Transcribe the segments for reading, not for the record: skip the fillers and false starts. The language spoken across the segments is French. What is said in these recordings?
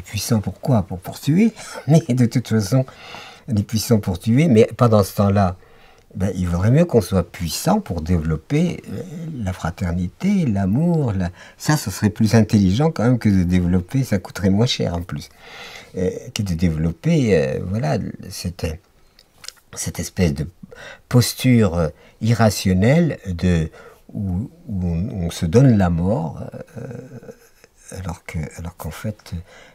Puissant pourquoi? Pour tuer. Mais de toute façon, on est puissant pour tuer, mais pendant ce temps-là, ben, il vaudrait mieux qu'on soit puissant pour développer la fraternité, l'amour. Ça, ce serait plus intelligent quand même que de développer, ça coûterait moins cher en plus, que de développer voilà, cette espèce de posture irrationnelle où on se donne la mort. Alors qu'en fait,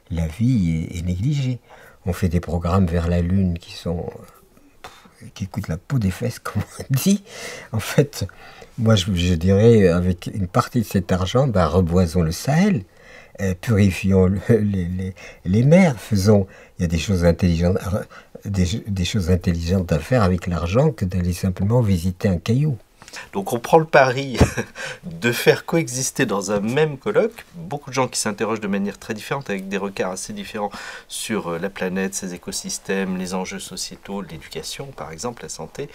la vie est négligée. On fait des programmes vers la Lune qui coûtent la peau des fesses, comme on dit. En fait, moi, je dirais, avec une partie de cet argent, ben, reboisons le Sahel, purifions les mers, faisons... Il y a des choses intelligentes, des choses intelligentes à faire avec l'argent que d'aller simplement visiter un caillou. Donc on prend le pari de faire coexister dans un même colloque beaucoup de gens qui s'interrogent de manière très différente, avec des regards assez différents sur la planète, ses écosystèmes, les enjeux sociétaux, l'éducation par exemple, la santé.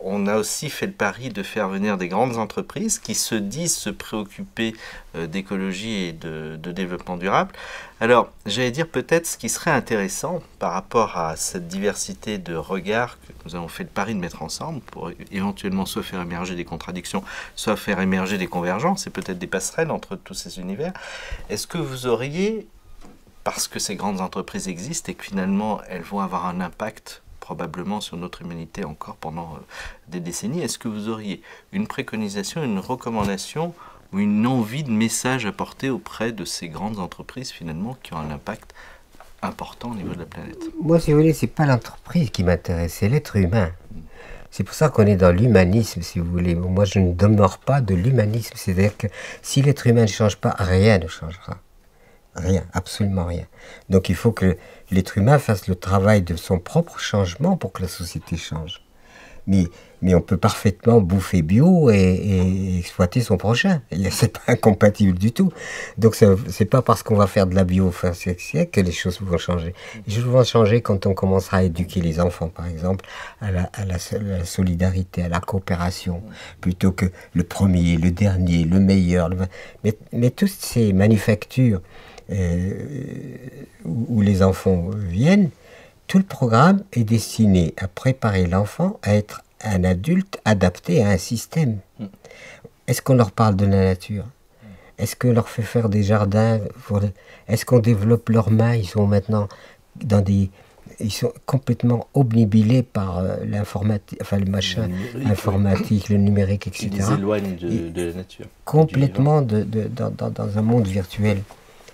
On a aussi fait le pari de faire venir des grandes entreprises qui se disent se préoccuper d'écologie et de développement durable. Alors, j'allais dire peut-être ce qui serait intéressant par rapport à cette diversité de regards que nous avons fait le pari de mettre ensemble pour éventuellement soit faire émerger des contradictions, soit faire émerger des convergences et peut-être des passerelles entre tous ces univers. Est-ce que vous auriez, parce que ces grandes entreprises existent et que finalement elles vont avoir un impact probablement sur notre humanité encore pendant des décennies, est-ce que vous auriez une préconisation, une recommandation ou une envie de message à porter auprès de ces grandes entreprises finalement qui ont un impact important au niveau de la planète? Moi, si vous voulez, c'est pas l'entreprise qui m'intéresse, c'est l'être humain. C'est pour ça qu'on est dans l'humanisme, si vous voulez. Moi, je ne demeure pas de l'humanisme. C'est-à-dire que si l'être humain ne change pas, rien ne changera. Rien, absolument rien. Donc il faut que l'être humain fasse le travail de son propre changement pour que la société change. Mais on peut parfaitement bouffer bio et exploiter son prochain. C'est pas incompatible du tout. Donc c'est pas parce qu'on va faire de la bio au fin siècle que les choses vont changer. Les choses vont changer quand on commencera à éduquer les enfants, par exemple, à la solidarité, à la coopération, plutôt que le premier, le dernier, le meilleur. Mais toutes ces manufactures où les enfants viennent, tout le programme est destiné à préparer l'enfant à être un adulte adapté à un système. Est-ce qu'on leur parle de la nature? Est-ce qu'on leur fait faire des jardins? Est-ce qu'on développe leurs mains? Ils sont maintenant ils sont complètement obnubilés par l'informatique, enfin le machin informatique, le numérique, etc. Ils les éloignent de la nature. Complètement dans un monde virtuel.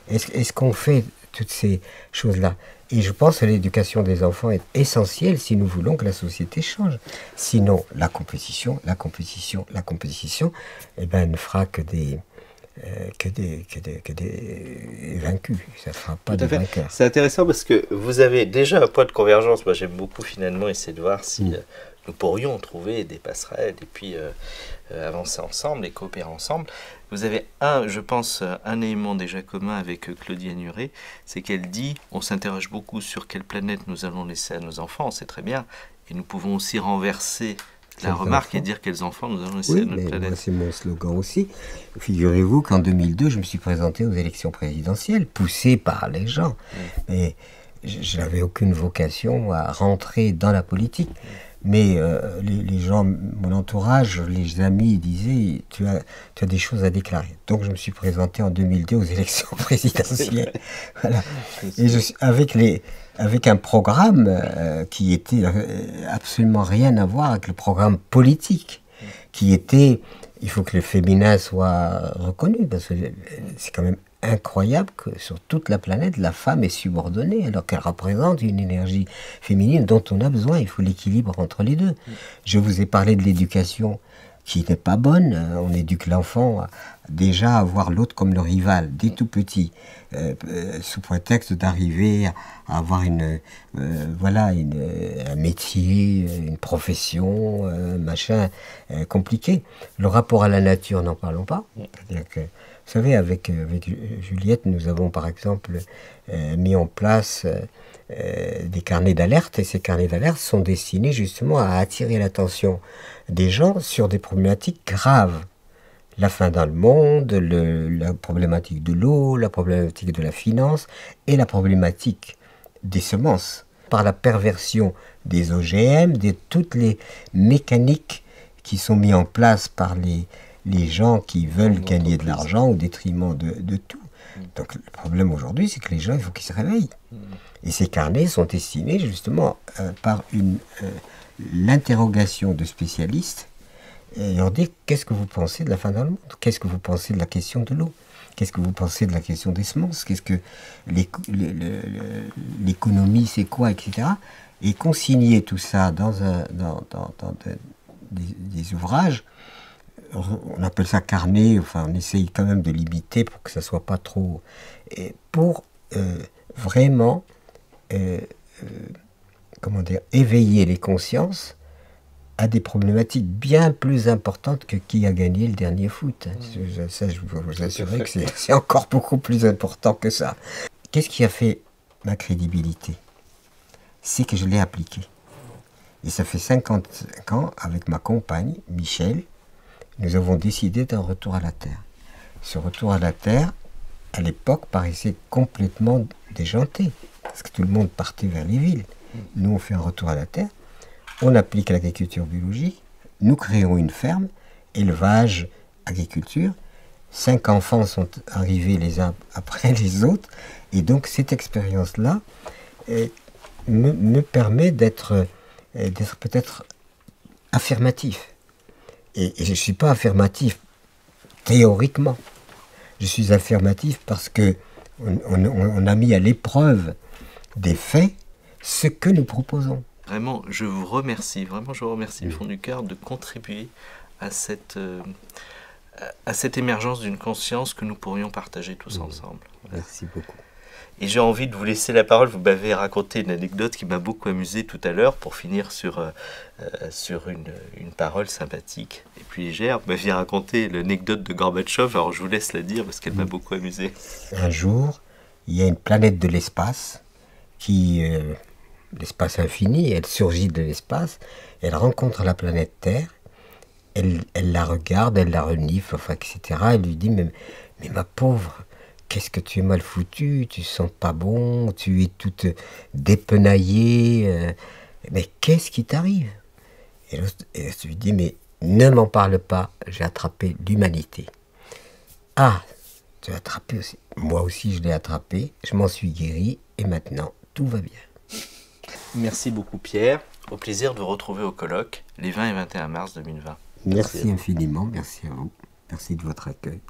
Est-ce qu'on fait toutes ces choses-là? Et je pense que l'éducation des enfants est essentielle si nous voulons que la société change. Sinon, la compétition, eh ben, ne fera que des vaincus. Ça ne fera pas de vainqueurs. C'est intéressant parce que vous avez déjà un point de convergence. Moi, j'aime beaucoup finalement essayer de voir si nous pourrions trouver des passerelles et puis avancer ensemble et coopérer ensemble. Vous avez je pense, un élément déjà commun avec Claudie Annuret, c'est qu'elle dit, on s'interroge beaucoup sur quelle planète nous allons laisser à nos enfants, c'est très bien, et nous pouvons aussi renverser la remarque et dire quels enfants nous allons laisser à notre planète. C'est mon slogan aussi. Figurez-vous qu'en 2002, je me suis présenté aux élections présidentielles, poussé par les gens. Mais je n'avais aucune vocation à rentrer dans la politique. Mais les gens, mon entourage, les amis disaient tu as des choses à déclarer. Donc je me suis présenté en 2002 aux élections présidentielles. Voilà. Et avec un programme qui était absolument rien à voir avec le programme politique, qui était, il faut que le féminin soit reconnu, parce que c'est quand même incroyable que sur toute la planète, la femme est subordonnée, alors qu'elle représente une énergie féminine dont on a besoin. Il faut l'équilibre entre les deux. Je vous ai parlé de l'éducation qui n'est pas bonne. On éduque l'enfant déjà à voir l'autre comme le rival, dès tout petit, sous prétexte d'arriver à avoir un métier, une profession, machin compliqué. Le rapport à la nature, n'en parlons pas. C'est-à-dire que, vous savez, avec Juliette, nous avons par exemple mis en place des carnets d'alerte, et ces carnets d'alerte sont destinés justement à attirer l'attention des gens sur des problématiques graves. La faim dans le monde, la problématique de l'eau, la problématique de la finance et la problématique des semences. Par la perversion des OGM, de toutes les mécaniques qui sont mises en place par les gens qui veulent gagner de l'argent au détriment de tout. Donc le problème aujourd'hui, c'est que les gens, il faut qu'ils se réveillent. Et ces carnets sont destinés justement par l'interrogation de spécialistes et leur dire qu'est-ce que vous pensez de la fin dans le monde, qu'est-ce que vous pensez de la question de l'eau, qu'est-ce que vous pensez de la question des semences, qu'est-ce que l'économie c'est quoi, etc. Et consigner tout ça dans des ouvrages. On appelle ça carnet, enfin on essaye quand même de limiter pour que ça ne soit pas trop... pour vraiment éveiller les consciences à des problématiques bien plus importantes que qui a gagné le dernier foot. Ça, je peux vous assurer que c'est encore beaucoup plus important que ça. Qu'est-ce qui a fait ma crédibilité? C'est que je l'ai appliqué. Et ça fait 55 ans, avec ma compagne, Michel, nous avons décidé d'un retour à la Terre. Ce retour à la Terre, à l'époque, paraissait complètement déjanté, parce que tout le monde partait vers les villes. Nous, on fait un retour à la Terre, on applique l'agriculture biologique, nous créons une ferme, élevage, agriculture. 5 enfants sont arrivés les uns après les autres, et donc cette expérience-là me permet d'être peut-être affirmatif. Et je ne suis pas affirmatif théoriquement. Je suis affirmatif parce que on a mis à l'épreuve des faits ce que nous proposons. Vraiment, je vous remercie du fond du cœur de contribuer à cette émergence d'une conscience que nous pourrions partager tous ensemble. Merci beaucoup. Et j'ai envie de vous laisser la parole. Vous m'avez raconté une anecdote qui m'a beaucoup amusé tout à l'heure pour finir sur une parole sympathique et puis légère. Vous m'aviez raconté l'anecdote de Gorbatchev, alors je vous laisse la dire parce qu'elle m'a beaucoup amusé. Un jour, il y a une planète de l'espace l'espace infini, elle surgit de l'espace, elle rencontre la planète Terre, elle la regarde, elle la renifle, enfin, etc. Elle lui dit, mais ma pauvre, qu'est-ce que tu es mal foutu, tu sens pas bon, tu es toute dépenaillée, mais qu'est-ce qui t'arrive? Et elle lui dit, mais ne m'en parle pas, j'ai attrapé l'humanité. Ah, tu l'as attrapé aussi. Moi aussi, je l'ai attrapé, je m'en suis guéri, et maintenant, tout va bien. Merci beaucoup Pierre, au plaisir de vous retrouver au colloque les 20 et 21 mars 2020. Merci infiniment, merci à vous, merci de votre accueil.